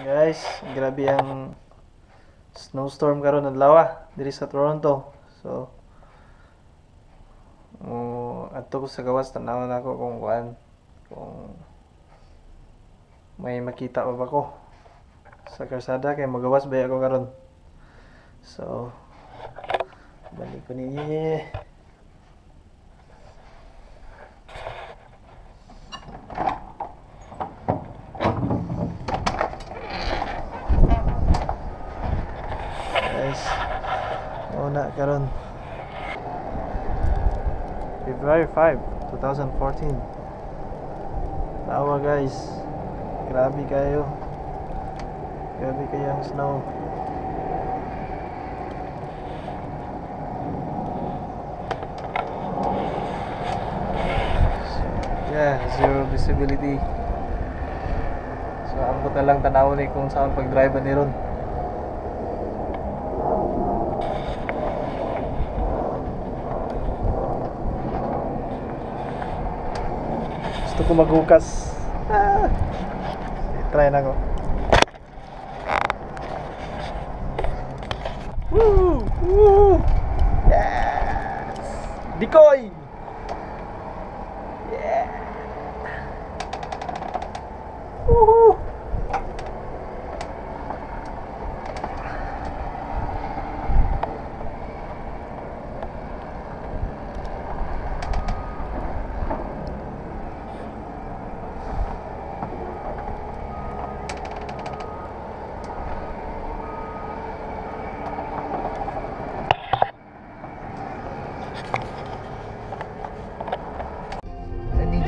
Guys, grabe ang snowstorm karon adlaw diri sa Toronto. So adto ko sa gawas tanawon ako kung may makita pa ba ko sa karsada kay magawas ba ako karon. So balik ko ni na karon February 5, 2014. Tawa guys, grabe kayo ang snow. Yeah, zero visibility. So ambot na lang tanawon ni kung saan pag-drive ni ron. Gusto ko maghukas. Try na ko. Woo! Woo! Yes! Decoy! Yeah! Woohoo!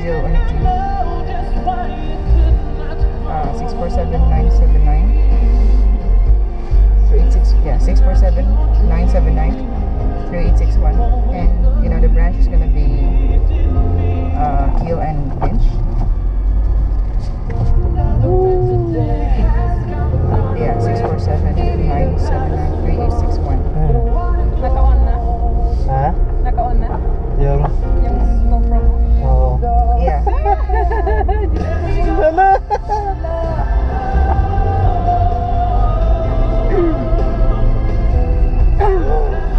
Video on it. 647-979 386, yeah, 647-979 3861, and the branch is gonna be Keel and Lynch. Yeah, 647-979 3861. Naka-on na? Ha? Naka-on na? Yung GoPro? oh. Yeah. Sana.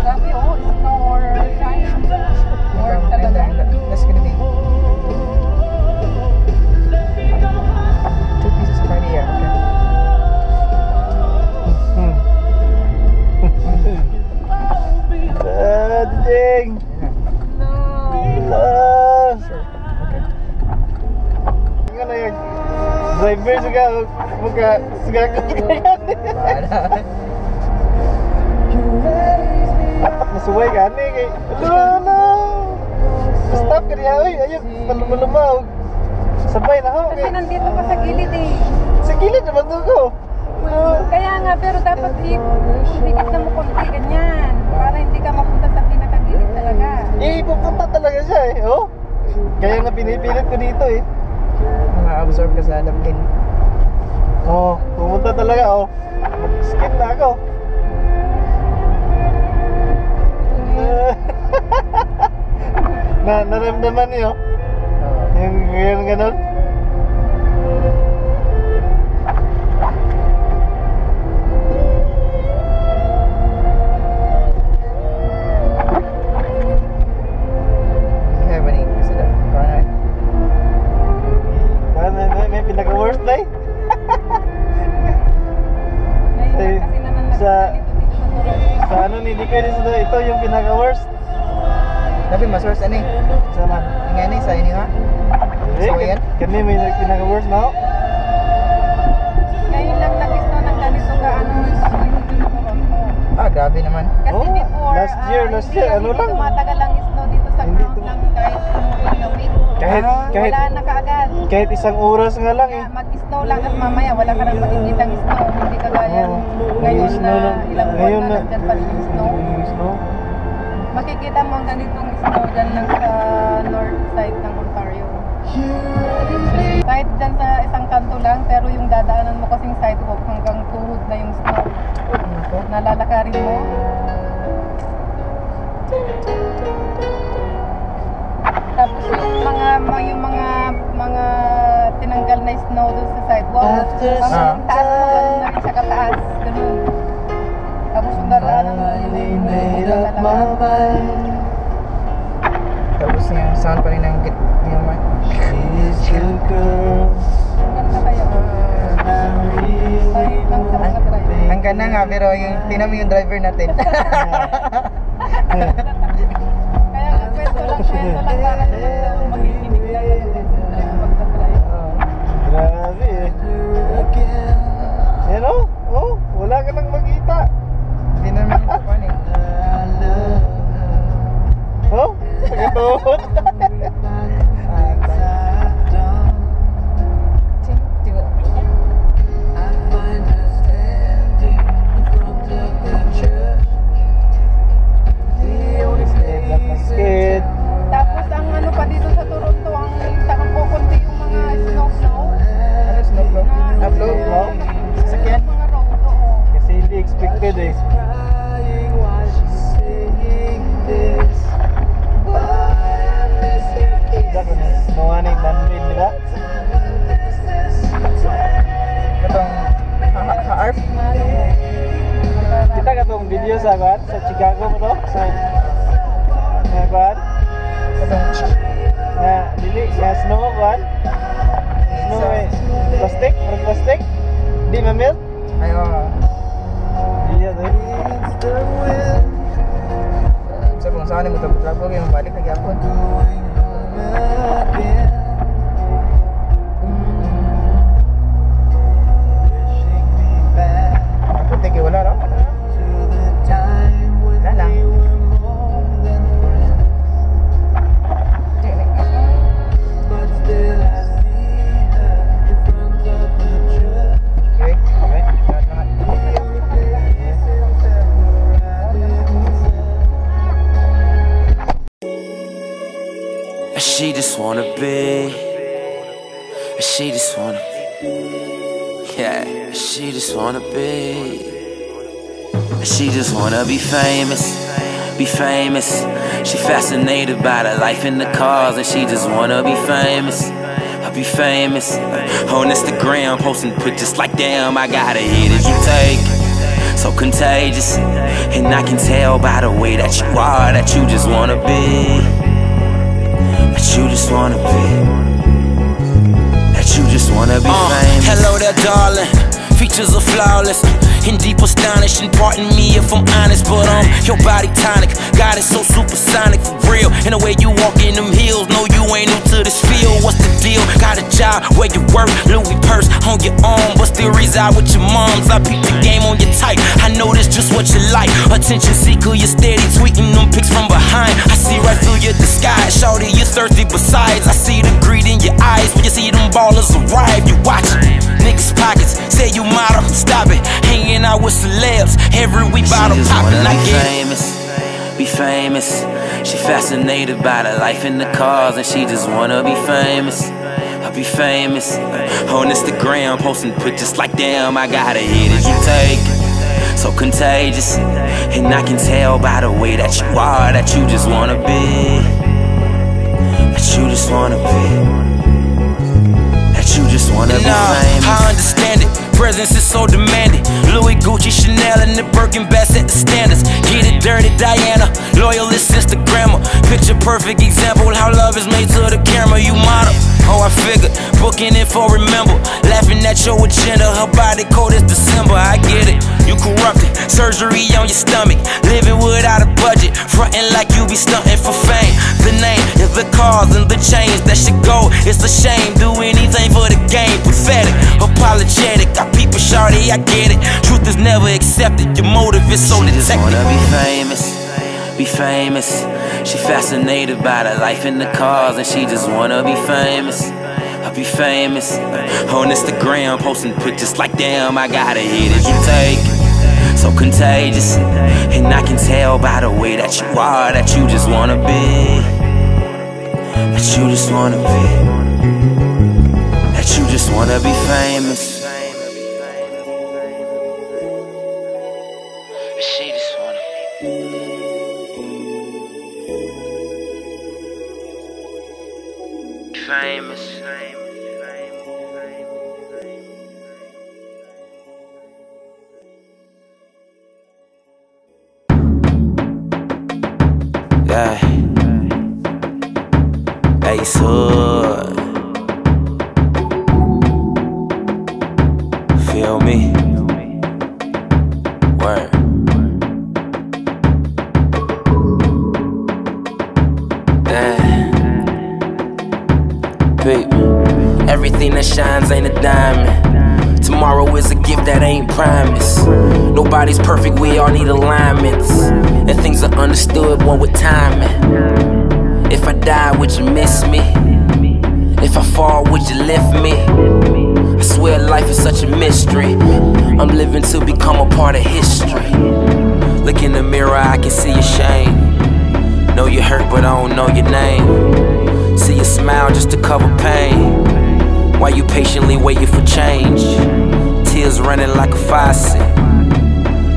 Grabe oh, snow or shine? Or talaga? That's gonna be 2 pieces of ID, yeah, okay. Ding. No. Sure. Okay. Ano yung driver juga nasuway ka ni kay no stop ka diha oy ayo malumaw sabay na ho Kasi nandito ka sa gilid eh. sa gilid naman to ko. Kaya nga, pero dapat i-dikit na mo konti ganyan. Para hindi ka mapunta sa pinakagilid talaga. Pupunta talaga siya oh. Kaya nga pinipilit ko dito Ma-absorb ka sa damkin. pumunta talaga mag-skip na ako. Naramdaman niyo yung ganun. May pinaka-worst na Ngayon kasi naman sa- nagkalito dito sa Toronto. sa ano ni Dikoy ito yung pinaka-worst. Tapi mas worse ani. Sama. Ingani sa inyo ha. So, yan? Kani may pinaka-worst na Ngayon lang nag-snow ng ganito ka ano dito sa Toronto. Ah, grabe naman. Kasi before, last year, ano lang. Tumatagal lang snow dito sa Hindi ground lang kahit in a week. kahit Wala na kaagad. kahit isang oras nga lang Kaya mag-snow lang at mamaya wala ka nang makikitang snow. Hindi kagaya ngayon snow na lang. ilang Ngayon buwan na nandyan pa rin yung snow. Snow. Makikita mo ang ganitong snow dyan lang sa north side ng Ontario. Kahit dyan sa isang kanto lang, pero yung dadaanan mo kasing sidewalk hanggang tuhod na yung snow. Nalalakarin mo. Tapos yung mga tinanggal na snow doon sa sidewalk. Ang taas mo ganun taas. Ganun. Tapos yung dadaanan mo talaga. Tapos yung sound pa rin ng mic. Ang ganda kaya. Kahit lang sa mga driver. Ang ganda nga, pero yung tingnan mo yung driver natin. Kaya nga, kwento lang para naman makikinig lang yung magdadrive. Grabe eh. Yan o. Oh, wala ka nang makita. Hindi naman yung tukan eh. Oh, nagatuhod. Kid. Tapos ang ano pa dito sa Toronto, ang takang kukunti yung mga snow. Ano snowblow? Upload? Wow. Sasakyan? Mga road, oo. Kasi hindi expected eh. Dako na. Nawanig man-made nila. Itong ha-arf? Kita ka tong video sa kuan sa Chicago mo to? Sa kuan? Itong Na dili sa snow kuan? Snow eh. Plastic? Parang plastic? Di mamil? ayaw. Iya to eh. Sa kung saan mo tapos yung balik na gyapon. Ako tege wala ra. Wala lang. Okay. Okay. Lahat naman. She just wanna be. She just wanna. Yeah, she just wanna be. She just wanna be famous. Be famous. She fascinated by the life in the cars, and she just wanna be famous. I'll be famous. On Instagram, posting pictures like damn, I got a hit as you take. So contagious, and I can tell by the way that you are that you just wanna be. That you just wanna be. That you just wanna be famous. Hello there, darling. Features are flawless. In deep astonishing, pardon me if I'm honest, but your body tonic, God is so supersonic for real. And the way you walk in them hills, no, you ain't new to this field. What's the deal? Got a job where you work, Louis purse on your arm, but still reside with your moms. I peep the game on your type. I know this just what you like. Attention seeker, you're steady tweeting them pics from behind. I see right through your disguise, shorty, you're thirsty. Besides, I see the greed in your eyes when you see them ballers arrive. You watching niggas' pockets, say you model, stop it. Hanging out with celebs every week, bottle popping. I get famous, be famous. She fascinated by the life in the cars, and she just wanna be famous. I'll be famous. On Instagram, posting pictures like damn, I got a hit as you take. So contagious, and I can tell by the way that you are that you just wanna be. That you just wanna be. That you just wanna be famous. I understand it. Presence is so demanding. Louis, Gucci, Chanel, and the Birkin best set the standards. Get it dirty, Diana. Loyalist Instagrammer. Picture perfect example how love is made to the camera. You model. Oh, I figured. Booking it for remember. Laughing at your agenda. Her body cold as December. I get it. You corrupted. Surgery on your stomach. Living without a budget. Fronting like you be stunting for fame. The name is the cars and the chains that should go. It's a shame. Do anything for the game. Pathetic. Apologetic. I peep a shawty, I get it. Truth is never accepted. Your motive is so detected. She just wanna be famous. Be famous. She fascinated by the life in the cars, and she just wanna be famous. I'll be famous. On Instagram, posting pictures like damn, I got a hit as you take. So contagious, and I can tell by the way that you are that you just wanna be. That you just wanna be. That you just wanna be famous. She just wanna be famous. Yeah. Ace Hood. Feel me? Word. Babe, everything that shines ain't a diamond. Tomorrow is a gift that ain't promised. Nobody's perfect, we all need alignments. And things are understood, one with timing. If I die, would you miss me? If I fall, would you lift me? I swear life is such a mystery. I'm living to become a part of history. Look in the mirror, I can see your shame. Know you hurt, but I don't know your name. See you smile just to cover pain. Why you patiently waiting for change? Tears running like a faucet.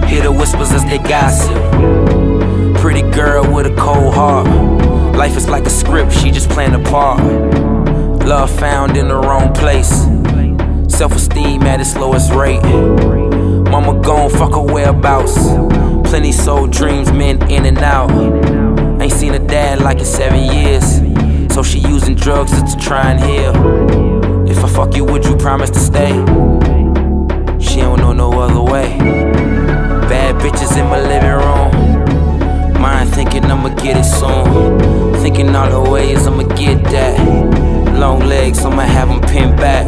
Hear the whispers as they gossip. Pretty girl with a cold heart. Life is like a script, she just playing a part. Love found in the wrong place. Self-esteem at its lowest rate. Mama gone, fuck her whereabouts. Plenty soul dreams, men in and out. Ain't seen a dad like in 7 years. So she using drugs just to try and heal. If I fuck you, would you promise to stay? She don't know no other way. Bad bitches in my living room. Mind thinking I'ma get it soon. Thinking all the ways I'ma get that. Long legs, I'ma have them pinned back.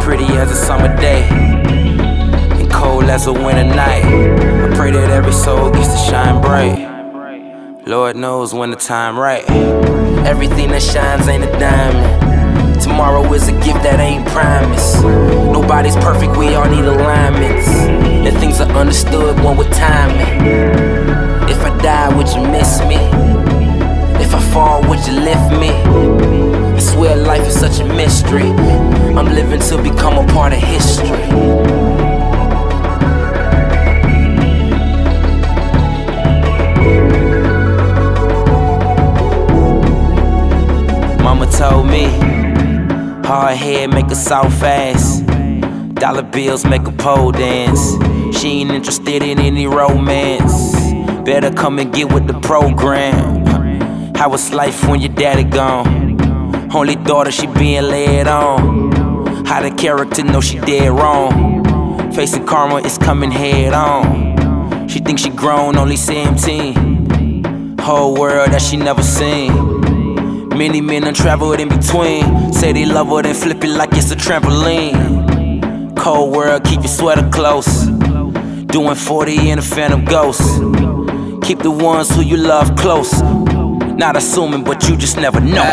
Pretty as a summer day, and cold as a winter night. I pray that every soul gets to shine bright. Lord knows when the time right. Everything that shines ain't a diamond. Tomorrow is a gift that ain't promised. Nobody's perfect, we all need alignments. And things are understood, one with timing. If I die, would you miss me? If I fall, would you lift me? I swear life is such a mystery. I'm living to become a part of history. Mama told me, hard head make a soft fast. Dollar bills make a pole dance. She ain't interested in any romance. Better come and get with the program. How it's life when your daddy gone? Only daughter, she being laid on. How the character know she dead wrong? Facing karma is coming head on. She thinks she grown, only 17. Whole world that she never seen. Many men done traveled in between. Say they love her, then flip it like it's a trampoline. Cold world, keep your sweater close. Doing 40 in a Phantom Ghost. Keep the ones who you love close. Not assuming, but you just never know.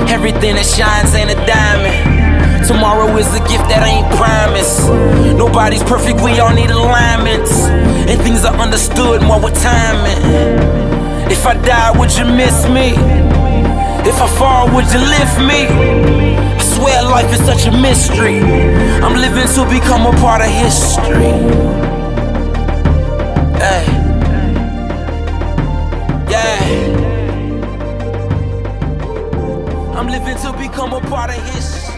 Everything that shines ain't a diamond. Tomorrow is a gift that ain't promised. Nobody's perfect, we all need alignments. And things are understood more with timing. If I die, would you miss me? If I fall, would you lift me? I swear life is such a mystery. I'm living to become a part of history. Hey. Yeah. I'm living to become a part of history.